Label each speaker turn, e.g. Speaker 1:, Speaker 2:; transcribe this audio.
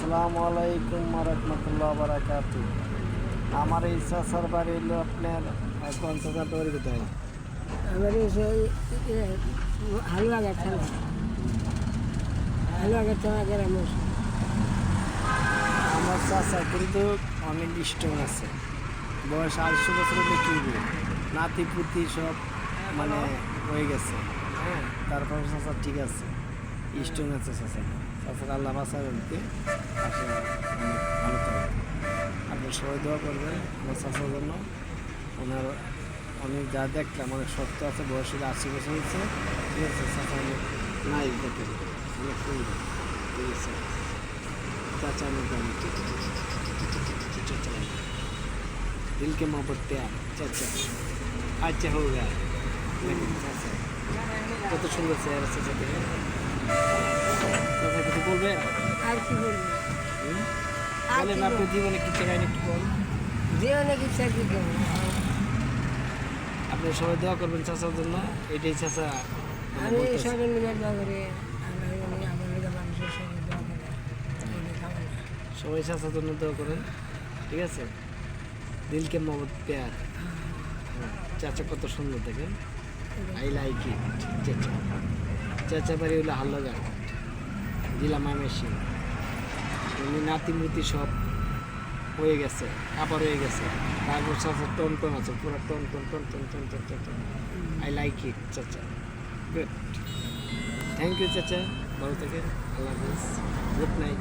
Speaker 1: আসসালামু আলাইকুম রহমতুল্লাহ বারাকাতু। আমার এই চাচার বাড়ি হলো আপনার কোন চাচার বাড়ি কোথায়?
Speaker 2: আমার হালুয়াঘাট থানা গ্রামে।
Speaker 1: আমার চাচা কিন্তু অনেক স্ট্রং আছে, বয়স 800 বছর দেখি নাতি পুতি সব মানে হয়ে গেছে। হ্যাঁ, তারপর চাচা ঠিক আছে, স্ট্রং আছে চাচা। চাচার আল্লাহ বাঁচা বলতে আসলে অনেক ভালো থাকে। আপনি সবাই দোয়া করবেন আমার চাচার জন্য। ওনার আমি যা দেখলাম অনেক শক্ত আছে, বয়স হলে 80 বছর হচ্ছে। ঠিক আছে, চাচা অনেক নাই দেখে অনেক সুন্দর। ঠিক আছে, चाचा ने गाली दिल के मोहब्बत प्यार चाचा अच्छा होगा लेकिन चाचा কত সুন্দর চেয়ার আছে চাচা। চাচা কিছু বলবেন?
Speaker 2: আর কি বলবো?
Speaker 1: বলেন আপনি জীবনে কি চাইছেন একটু বলেন।
Speaker 2: জীবনে কি চাকরি করবো?
Speaker 1: আপনি সবাই দোয়া করবেন চাচার জন্য, এটাই চাচা
Speaker 2: আমি সবাই মিলে দোয়া করি। আমার মানুষের সঙ্গে দোয়া করে
Speaker 1: সবাই চাচার জন্য দোয়া করেন। ঠিক আছে, দিলকে মোহব্বত প্যার। চাচা কত সুন্দর দেখেন, আই লাইক ইট। চাচা চাচা বাড়ি হলো হালুয়াঘাট, জেলা ময়মনসিংহ। উনি নাতি মুতি সব হয়ে গেছে, আবার হয়ে গেছে। তারপর চাচা টন টন আছে, পুরো টন টন টন টন টন টন টন টন। আই লাইক ইট চাচা, গুড। থ্যাংক ইউ চাচা, ভালো থাকেন, আল্লাহ হাফেজ, গুড নাইট।